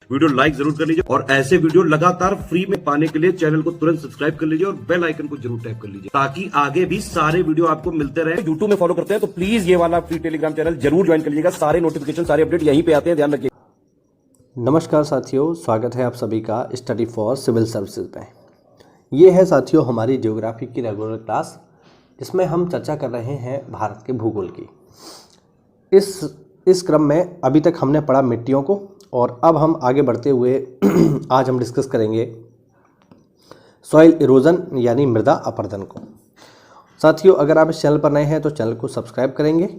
Video like जरूर कर लीजिए और ऐसे वीडियो लगातार फ्री में पाने के लिए चैनल को तुरंत सब्सक्राइब कर लीजिए और बेल आइकन को जरूर टैप कर लीजिए ताकि आगे भी सारे वीडियो आपको मिलते रहे। यूट्यूब में फॉलो करते हैं तो प्लीज ये वाला फ्री टेलीग्राम चैनल जरूर ज्वाइन कर लीजिएगा। सारे नोटिफिकेशन सारे अपडेट यहीं पे आते हैं, ध्यान रखिए। नमस्कार साथियों, स्वागत है आप सभी का स्टडी फॉर सिविल सर्विसेज में। ये है साथियों हमारी ज्योग्राफी की रेगुलर क्लास, जिसमें हम चर्चा कर रहे हैं भारत के भूगोल की। इस क्रम में अभी तक हमने पढ़ा मिट्टियों को और अब हम आगे बढ़ते हुए आज हम डिस्कस करेंगे सॉइल इरोजन यानी मृदा अपरदन को। साथियों, अगर आप इस चैनल पर नए हैं तो चैनल को सब्सक्राइब करेंगे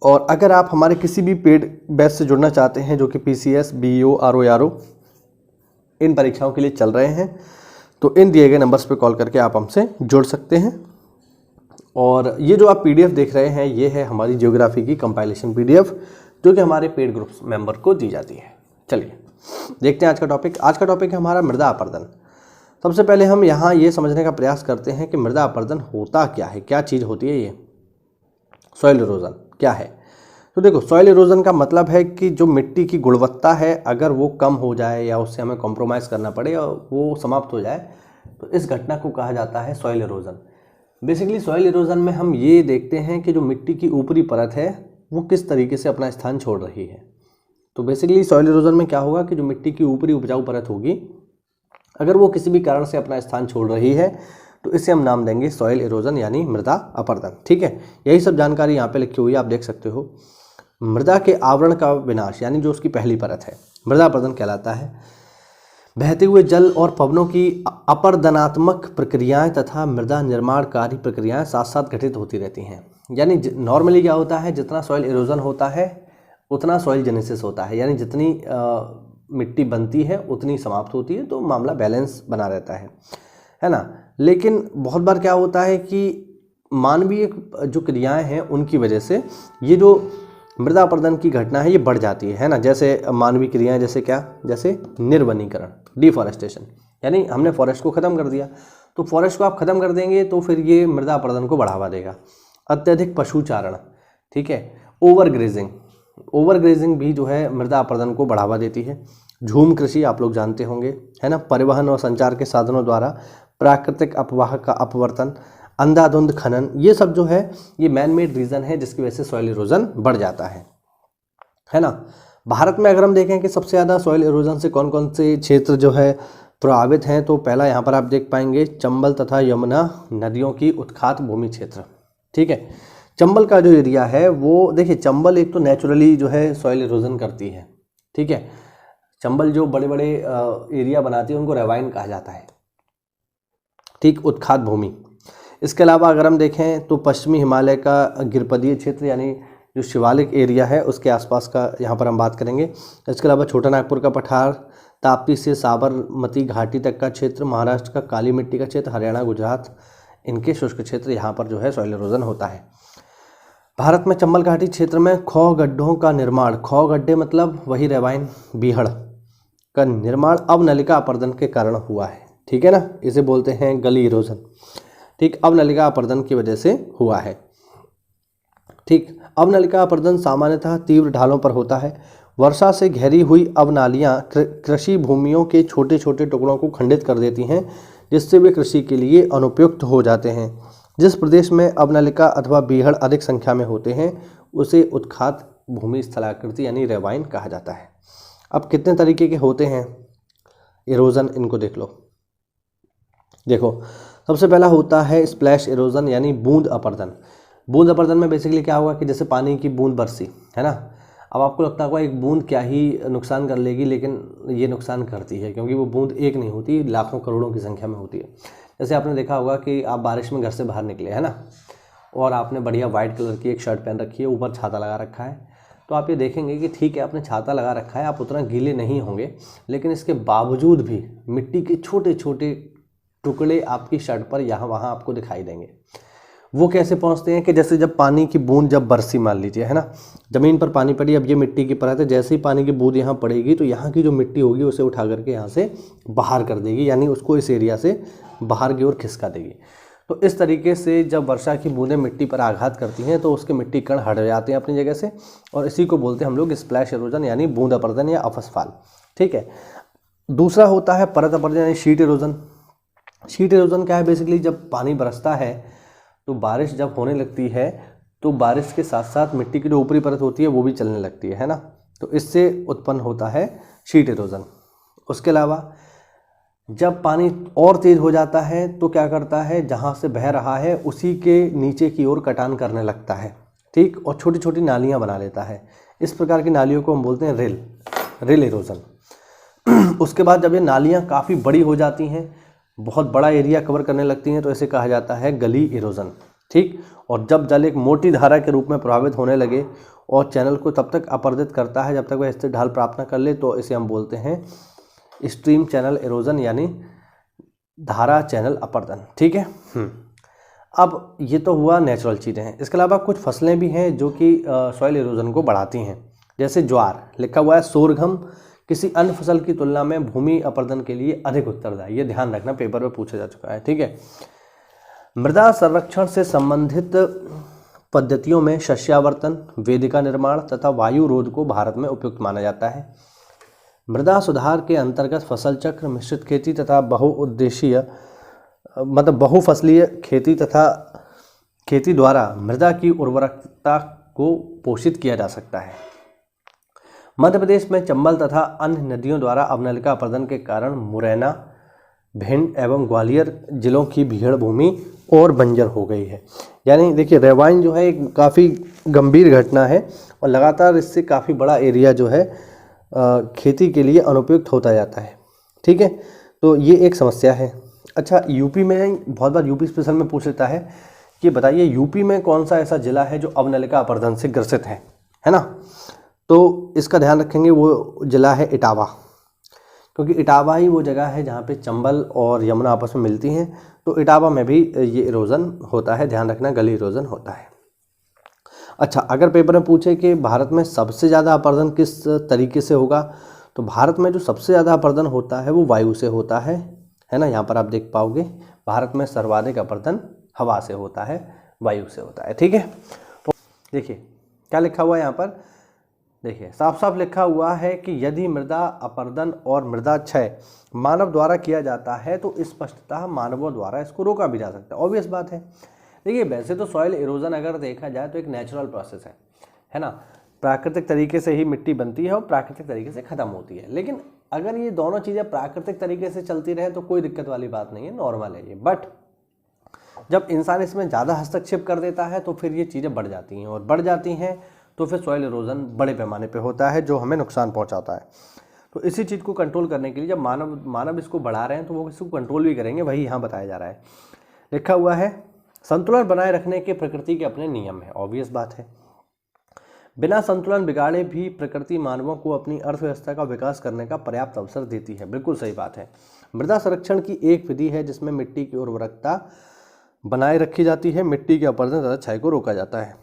और अगर आप हमारे किसी भी पेड बैच से जुड़ना चाहते हैं जो कि PCS, BEO, RO इन परीक्षाओं के लिए चल रहे हैं तो इन दिए गए नंबर्स पर कॉल करके आप हमसे जुड़ सकते हैं। और ये जो आप PDF देख रहे हैं ये है हमारी ज्योग्राफी की कंपाइलेशन PDF जो कि हमारे पेड ग्रुप्स मेंबर को दी जाती है। चलिए देखते हैं आज का टॉपिक। आज का टॉपिक है हमारा मृदा अपरदन। सबसे पहले हम यहाँ ये समझने का प्रयास करते हैं कि मृदा अपरदन होता क्या है, क्या चीज़ होती है ये सॉइल इरोजन क्या है। तो देखो, सॉइल इरोजन का मतलब है कि जो मिट्टी की गुणवत्ता है अगर वो कम हो जाए या उससे हमें कॉम्प्रोमाइज़ करना पड़े और वो समाप्त हो जाए तो इस घटना को कहा जाता है soil erosion. Basically soil erosion में हम ये देखते हैं कि जो मिट्टी की ऊपरी परत है वो किस तरीके से अपना स्थान छोड़ रही है। तो बेसिकली सॉइल इरोजन में क्या होगा कि जो मिट्टी की ऊपरी उपजाऊ परत होगी अगर वो किसी भी कारण से अपना स्थान छोड़ रही है तो इसे हम नाम देंगे सॉइल इरोजन यानी मृदा अपरदन। ठीक है, यही सब जानकारी यहाँ पे लिखी हुई है, आप देख सकते हो। मृदा के आवरण का विनाश यानी जो उसकी पहली परत है मृदा अपरदन कहलाता है। बहते हुए जल और पवनों की अपरदनात्मक प्रक्रियाएं तथा मृदा निर्माणकारी प्रक्रियाएं साथ साथ घटित होती रहती हैं। यानी नॉर्मली क्या होता है, जितना सॉइल इरोजन होता है उतना सॉइल जेनेसिस होता है, यानी जितनी मिट्टी बनती है उतनी समाप्त होती है, तो मामला बैलेंस बना रहता है ना। लेकिन बहुत बार क्या होता है कि मानवीय जो क्रियाएं हैं उनकी वजह से ये जो मृदा अपरदन की घटना है ये बढ़ जाती है ना। जैसे मानवीय क्रियाएं जैसे क्या, जैसे निर्वनीकरण, डिफॉरेस्टेशन, यानी हमने फॉरेस्ट को ख़त्म कर दिया तो फॉरेस्ट को आप ख़त्म कर देंगे तो फिर ये मृदा अपरदन को बढ़ावा देगा। अत्यधिक पशुचारण, ठीक है, ओवर ग्रेजिंग भी जो है मृदा अपरदन को बढ़ावा देती है। झूम कृषि आप लोग जानते होंगे, है ना। परिवहन और संचार के साधनों द्वारा प्राकृतिक अपवाह का अपवर्तन, अंधाधुंध खनन, ये सब जो है ये मैन मेड रीज़न है जिसकी वजह से सॉइल इरोजन बढ़ जाता है ना। भारत में अगर हम देखें कि सबसे ज़्यादा सॉइल इरोजन से कौन कौन से क्षेत्र जो है प्रभावित हैं, तो पहला यहाँ पर आप देख पाएंगे चंबल तथा यमुना नदियों की उत्खात भूमि क्षेत्र। ठीक है, चंबल का जो एरिया है वो देखिए, चंबल एक तो नेचुरली जो है सॉइल इरोजन करती है। ठीक है, चंबल जो बड़े बड़े एरिया बनाती है उनको रेवाइन कहा जाता है। ठीक, उत्खात भूमि। इसके अलावा अगर हम देखें तो पश्चिमी हिमालय का गिरपदीय क्षेत्र यानी जो शिवालिक एरिया है उसके आसपास का यहाँ पर हम बात करेंगे। इसके अलावा छोटा नागपुर का पठार, ताप्ती से साबरमती घाटी तक का क्षेत्र, महाराष्ट्र का काली मिट्टी का क्षेत्र, हरियाणा, गुजरात, इनके शुष्क क्षेत्र यहाँ पर जो है सॉइल इरोजन होता है। भारत में चंबल घाटी क्षेत्र में खौ गड्ढों का निर्माण, खौ गड्ढे मतलब वही रेवाइन बीहड़ का निर्माण अवनलिका अपरदन के कारण हुआ है। ठीक है ना, इसे बोलते हैं गली इरोजन। ठीक, अवनलिका अपरदन की वजह से हुआ है। ठीक, अवनलिका अपरदन सामान्यतः तीव्र ढालों पर होता है। वर्षा से घेरी हुई अवनालियाँ कृषि भूमियों के छोटे छोटे टुकड़ों को खंडित कर देती हैं जिससे वे कृषि के लिए अनुपयुक्त हो जाते हैं। जिस प्रदेश में अवनलिका अथवा बीहड़ अधिक संख्या में होते हैं उसे उत्खात भूमि स्थलाकृति यानी रेवाइन कहा जाता है। अब कितने तरीके के होते हैं इरोजन, इनको देख लो। देखो, सबसे पहला होता है स्प्लैश इरोजन यानी बूंद अपरदन। बूंद अपरदन में बेसिकली क्या होगा कि जैसे पानी की बूंद बरसी, है ना। अब आपको लगता होगा एक बूंद क्या ही नुकसान कर लेगी, लेकिन ये नुकसान करती है क्योंकि वो बूंद एक नहीं होती, लाखों करोड़ों की संख्या में होती है। जैसे आपने देखा होगा कि आप बारिश में घर से बाहर निकले, है ना, और आपने बढ़िया वाइट कलर की एक शर्ट पहन रखी है, ऊपर छाता लगा रखा है, तो आप ये देखेंगे कि ठीक है आपने छाता लगा रखा है, आप उतना गीले नहीं होंगे, लेकिन इसके बावजूद भी मिट्टी के छोटे छोटे टुकड़े आपकी शर्ट पर यहाँ वहाँ आपको दिखाई देंगे। वो कैसे पहुँचते हैं कि जैसे जब पानी की बूंद जब बरसी, मान लीजिए, है ना, ज़मीन पर पानी पड़ी, अब ये मिट्टी की परत है, जैसे ही पानी की बूंद यहाँ पड़ेगी तो यहाँ की जो मिट्टी होगी उसे उठा करके यहाँ से बाहर कर देगी, यानी उसको इस एरिया से बाहर की ओर खिसका देगी। तो इस तरीके से जब वर्षा की बूंदें मिट्टी पर आघात करती हैं तो उसके मिट्टी कण हट जाते हैं अपनी जगह से, और इसी को बोलते हैं हम लोग स्प्लैश इरोजन यानी बूंद अपरदन या अपस्फाल। ठीक है। दूसरा होता है परत अपरदन यानी शीट इरोजन। शीट इरोजन क्या है, बेसिकली जब पानी बरसता है तो बारिश जब होने लगती है तो बारिश के साथ साथ मिट्टी की जो ऊपरी परत होती है वो भी चलने लगती है ना, तो इससे उत्पन्न होता है शीट इरोजन। उसके अलावा जब पानी और तेज हो जाता है तो क्या करता है, जहाँ से बह रहा है उसी के नीचे की ओर कटान करने लगता है, ठीक, और छोटी छोटी नालियाँ बना लेता है। इस प्रकार की नालियों को हम बोलते हैं रिल इरोजन। उसके बाद जब ये नालियाँ काफ़ी बड़ी हो जाती हैं, बहुत बड़ा एरिया कवर करने लगती हैं, तो इसे कहा जाता है गली इरोजन, ठीक। और जब जल एक मोटी धारा के रूप में प्रभावित होने लगे और चैनल को तब तक अपरदित करता है जब तक वह स्थिर ढाल प्राप्त न कर ले, तो इसे हम बोलते हैं स्ट्रीम चैनल इरोजन यानी धारा चैनल अपरदन, ठीक है। अब ये तो हुआ नेचुरल चीज़ें हैं। इसके अलावा कुछ फसलें भी हैं जो कि सॉइल इरोजन को बढ़ाती हैं, जैसे ज्वार, लिखा हुआ है सोरघम किसी अन्य फसल की तुलना में भूमि अपरदन के लिए अधिक उत्तरदायी, ये ध्यान रखना, पेपर में पूछा जा चुका है, ठीक है। मृदा संरक्षण से संबंधित पद्धतियों में शस्यावर्तन, वेदिका निर्माण तथा वायु रोध को भारत में उपयुक्त माना जाता है। मृदा सुधार के अंतर्गत फसल चक्र, मिश्रित खेती तथा बहुउद्देशीय बहुफसलीय खेती तथा खेती द्वारा मृदा की उर्वरकता को पोषित किया जा सकता है। मध्य प्रदेश में चंबल तथा अन्य नदियों द्वारा अवनलिका अपरदन के कारण मुरैना, भिंड एवं ग्वालियर जिलों की भीड़ भूमि और बंजर हो गई है। यानी देखिए रेवाइन जो है एक काफ़ी गंभीर घटना है और लगातार इससे काफ़ी बड़ा एरिया जो है खेती के लिए अनुपयुक्त होता जाता है, ठीक है। तो ये एक समस्या है। अच्छा, यूपी में बहुत बार यूपी स्पेशल में पूछ लेता है कि बताइए यूपी में कौन सा ऐसा जिला है जो अवनलिका अपरदन से ग्रसित है ना। तो इसका ध्यान रखेंगे, वो जिला है इटावा, क्योंकि इटावा ही वो जगह है जहाँ पे चंबल और यमुना आपस में मिलती हैं, तो इटावा में भी ये इरोजन होता है, ध्यान रखना, गली इरोजन होता है। अच्छा, अगर पेपर में पूछे कि भारत में सबसे ज़्यादा अपरदन किस तरीके से होगा, तो भारत में जो सबसे ज़्यादा अपरदन होता है वो वायु से होता है ना। यहाँ पर आप देख पाओगे भारत में सर्वाधिक अपरदन हवा से होता है, वायु से होता है, ठीक है। तो देखिए क्या लिखा हुआ है यहाँ पर, देखिए साफ साफ लिखा हुआ है कि यदि मृदा अपरदन और मृदा क्षय मानव द्वारा किया जाता है तो स्पष्टतः मानवों द्वारा इसको रोका भी जा सकता है। ऑब्वियस बात है। देखिए वैसे तो सॉइल इरोजन अगर देखा जाए तो एक नेचुरल प्रोसेस है ना, प्राकृतिक तरीके से ही मिट्टी बनती है और प्राकृतिक तरीके से ख़त्म होती है। लेकिन अगर ये दोनों चीज़ें प्राकृतिक तरीके से चलती रहे तो कोई दिक्कत वाली बात नहीं है, नॉर्मल है ये। बट जब इंसान इसमें ज़्यादा हस्तक्षेप कर देता है तो फिर ये चीज़ें बढ़ जाती हैं, और बढ़ जाती हैं तो फिर सॉइल इरोजन बड़े पैमाने पे होता है जो हमें नुकसान पहुंचाता है। तो इसी चीज़ को कंट्रोल करने के लिए जब मानव इसको बढ़ा रहे हैं तो वो इसको कंट्रोल भी करेंगे, वही यहाँ बताया जा रहा है। लिखा हुआ है संतुलन बनाए रखने के प्रकृति के अपने नियम है। ऑब्वियस बात है, बिना संतुलन बिगाड़े भी प्रकृति मानवों को अपनी अर्थव्यवस्था का विकास करने का पर्याप्त अवसर देती है। बिल्कुल सही बात है। मृदा संरक्षण की एक विधि है जिसमें मिट्टी की उर्वरकता बनाए रखी जाती है, मिट्टी के अपरदन तथा क्षय को रोका जाता है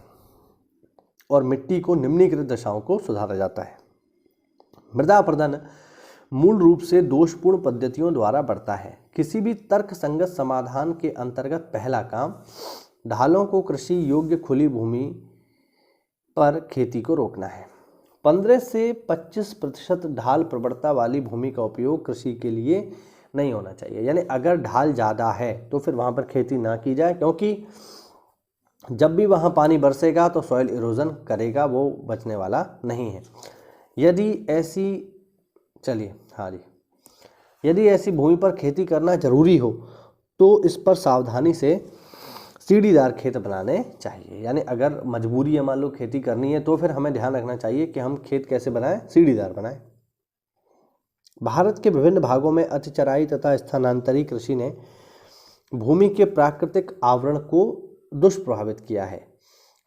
और मिट्टी को निम्नीकृत दशाओं को सुधारा जाता है। मृदा अपरदन मूल रूप से दोषपूर्ण पद्धतियों द्वारा बढ़ता है। किसी भी तर्क संगत समाधान के अंतर्गत पहला काम ढालों को कृषि योग्य खुली भूमि पर खेती को रोकना है। 15 से 25% ढाल प्रवणता वाली भूमि का उपयोग कृषि के लिए नहीं होना चाहिए। यानी अगर ढाल ज़्यादा है तो फिर वहाँ पर खेती ना की जाए, क्योंकि जब भी वहाँ पानी बरसेगा तो सॉइल इरोजन करेगा, वो बचने वाला नहीं है। यदि ऐसी भूमि पर खेती करना जरूरी हो तो इस पर सावधानी से सीढ़ीदार खेत बनाने चाहिए। यानी अगर मजबूरी है मान लो खेती करनी है तो फिर हमें ध्यान रखना चाहिए कि हम खेत कैसे बनाएं, सीढ़ीदार बनाएं। भारत के विभिन्न भागों में अतिचराई तथा स्थानांतरी कृषि ने भूमि के प्राकृतिक आवरण को दुष्प्रभावित किया है,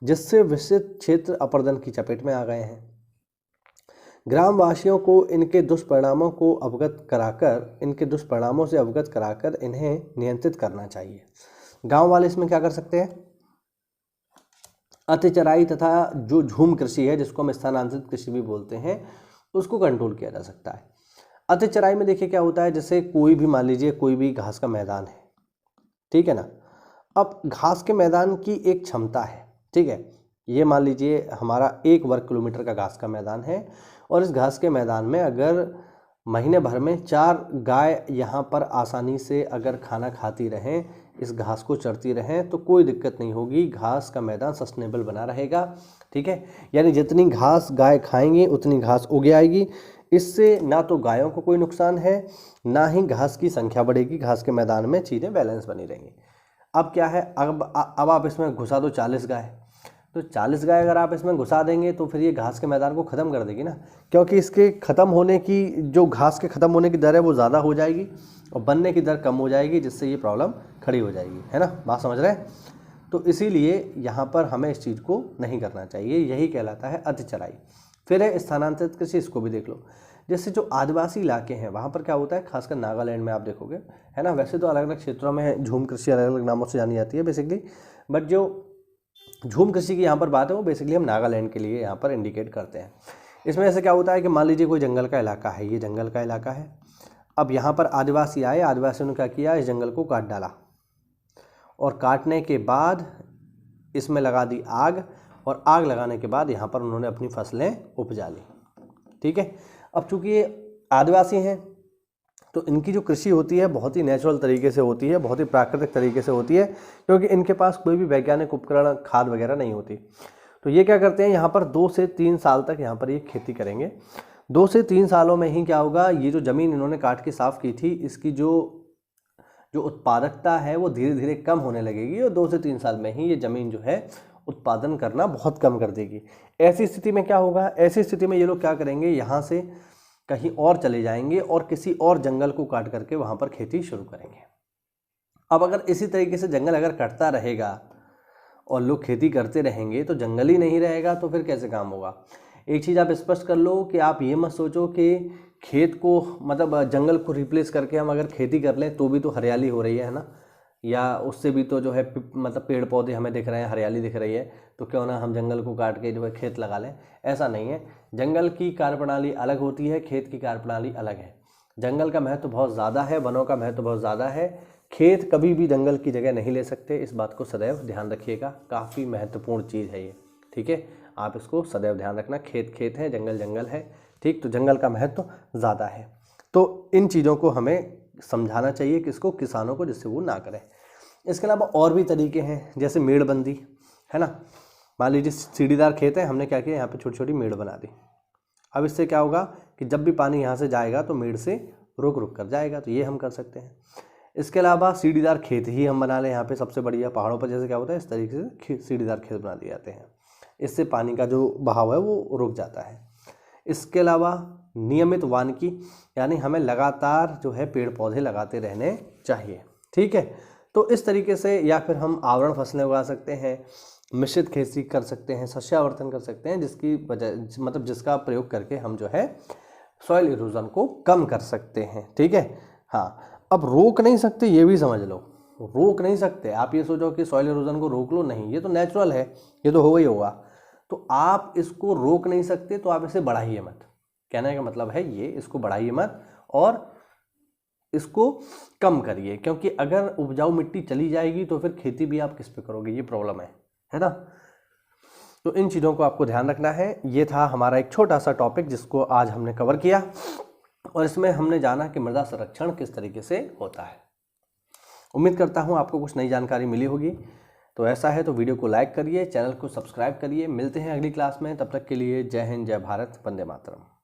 जिससे विस्तृत क्षेत्र अपरदन की चपेट में आ गए हैं। ग्रामवासियों को इनके दुष्परिणामों से अवगत कराकर इन्हें नियंत्रित करना चाहिए। गांव वाले इसमें क्या कर सकते हैं, अतिचराई तथा जो झूम कृषि है जिसको हम स्थानांतरित कृषि भी बोलते हैं, उसको कंट्रोल किया जा सकता है। अतिचराई में देखिए क्या होता है, जैसे कोई भी मान लीजिए कोई भी घास का मैदान है, ठीक है ना। अब घास के मैदान की एक क्षमता है, ठीक है। ये मान लीजिए हमारा 1 वर्ग किलोमीटर का घास का मैदान है और इस घास के मैदान में अगर महीने भर में 4 गाय यहाँ पर आसानी से अगर खाना खाती रहें, इस घास को चरती रहें, तो कोई दिक्कत नहीं होगी, घास का मैदान सस्टेनेबल बना रहेगा। ठीक है, यानी जितनी घास गाय खाएंगी उतनी घास उग आएगी। इससे ना तो गायों को कोई नुकसान है, ना ही घास की संख्या बढ़ेगी, घास के मैदान में चीज़ें बैलेंस बनी रहेंगी। अब क्या है, अब आप इसमें घुसा दो 40 गाय, तो 40 गाय अगर आप इसमें घुसा देंगे तो फिर ये घास के मैदान को ख़त्म कर देगी ना, क्योंकि इसके ख़त्म होने की जो घास के ख़त्म होने की दर है वो ज़्यादा हो जाएगी और बनने की दर कम हो जाएगी, जिससे ये प्रॉब्लम खड़ी हो जाएगी, है ना, बात समझ रहे हैं। तो इसीलिए यहाँ पर हमें इस चीज़ को नहीं करना चाहिए, यही कहलाता है अति चराई। फिर है स्थानांतरित कृषि, इसको भी देख लो। जैसे जो आदिवासी इलाके हैं वहाँ पर क्या होता है, खासकर नागालैंड में आप देखोगे, है ना, वैसे तो अलग अलग क्षेत्रों में झूम कृषि अलग अलग नामों से जानी जाती है बेसिकली, बट जो झूम कृषि की यहाँ पर बात है वो बेसिकली हम नागालैंड के लिए यहाँ पर इंडिकेट करते हैं। इसमें ऐसे क्या होता है कि मान लीजिए कोई जंगल का इलाका है, ये जंगल का इलाका है, अब यहाँ पर आदिवासी आए, आदिवासियों ने क्या किया, इस जंगल को काट डाला और काटने के बाद इसमें लगा दी आग, और आग लगाने के बाद यहाँ पर उन्होंने अपनी फसलें उपजा ली। ठीक है, अब चूंकि ये आदिवासी हैं तो इनकी जो कृषि होती है बहुत ही नेचुरल तरीके से होती है, बहुत ही प्राकृतिक तरीके से होती है, क्योंकि इनके पास कोई भी वैज्ञानिक उपकरण, खाद वगैरह नहीं होती। तो ये क्या करते हैं, यहाँ पर 2 से 3 साल तक यहाँ पर ये खेती करेंगे। 2 से 3 सालों में ही क्या होगा, ये जो ज़मीन इन्होंने काट के साफ़ की थी, इसकी जो उत्पादकता है वो धीरे धीरे कम होने लगेगी और 2 से 3 साल में ही ये ज़मीन जो है उत्पादन करना बहुत कम कर देगी। ऐसी स्थिति में क्या होगा, ऐसी स्थिति में ये लोग क्या करेंगे, यहाँ से कहीं और चले जाएंगे और किसी और जंगल को काट करके वहाँ पर खेती शुरू करेंगे। अब अगर इसी तरीके से जंगल अगर कटता रहेगा और लोग खेती करते रहेंगे तो जंगल ही नहीं रहेगा, तो फिर कैसे काम होगा। एक चीज़ आप स्पष्ट कर लो कि आप ये मत सोचो कि खेत को, मतलब जंगल को रिप्लेस करके हम अगर खेती कर लें तो भी तो हरियाली हो रही है ना, या उससे भी तो जो है मतलब पेड़ पौधे हमें दिख रहे हैं, हरियाली दिख रही है, तो क्यों ना हम जंगल को काट के जो है खेत लगा लें। ऐसा नहीं है, जंगल की कार्यप्रणाली अलग होती है, खेत की कार्यप्रणाली अलग है। जंगल का महत्व बहुत ज़्यादा है, वनों का महत्व बहुत ज़्यादा है, खेत कभी भी जंगल की जगह नहीं ले सकते, इस बात को सदैव ध्यान रखिएगा, काफ़ी महत्वपूर्ण चीज़ है ये। ठीक है, आप इसको सदैव ध्यान रखना, खेत खेत है, जंगल जंगल है। ठीक, तो जंगल का महत्व ज़्यादा है, तो इन चीज़ों को हमें समझाना चाहिए किसको, किसानों को, जिससे वो ना करें। इसके अलावा और भी तरीके हैं, जैसे मेड़बंदी, है ना। मान लीजिए सीढ़ीदार खेत है, हमने क्या किया, यहाँ पे छोटी छोटी मेड़ बना दी। अब इससे क्या होगा कि जब भी पानी यहाँ से जाएगा तो मेड़ से रुक रुक कर जाएगा, तो ये हम कर सकते हैं। इसके अलावा सीढ़ीदार खेत ही हम बना लें, यहाँ पे सबसे बढ़िया पहाड़ों पर जैसे क्या होता है, इस तरीके से सीढ़ीदार खेत बना दिए जाते हैं, इससे पानी का जो बहाव है वो रुक जाता है। इसके अलावा नियमित वानिकी, यानी हमें लगातार जो है पेड़ पौधे लगाते रहने चाहिए। ठीक है, तो इस तरीके से, या फिर हम आवरण फसलें उगा सकते हैं, मिश्रित खेती कर सकते हैं, शस्यावर्तन कर सकते हैं, जिसकी वजह मतलब जिसका प्रयोग करके हम जो है सॉइल इरोजन को कम कर सकते हैं। ठीक है, हाँ, अब रोक नहीं सकते, ये भी समझ लो, रोक नहीं सकते। आप ये सोचो कि सॉइल इरोजन को रोक लो, नहीं, ये तो नेचुरल है, ये तो होगा ही होगा, तो आप इसको रोक नहीं सकते, तो आप इसे बढ़ाइए मत। कहने का मतलब है ये, इसको बढ़ाइए मत और इसको कम करिए, क्योंकि अगर उपजाऊ मिट्टी चली जाएगी तो फिर खेती भी आप किस पे करोगे, ये प्रॉब्लम है ना। तो इन चीज़ों को आपको ध्यान रखना है। ये था हमारा एक छोटा सा टॉपिक जिसको आज हमने कवर किया, और इसमें हमने जाना कि मृदा संरक्षण किस तरीके से होता है। उम्मीद करता हूँ आपको कुछ नई जानकारी मिली होगी। तो ऐसा है तो वीडियो को लाइक करिए, चैनल को सब्सक्राइब करिए। मिलते हैं अगली क्लास में, तब तक के लिए जय हिंद, जय भारत, वंदे मातरम।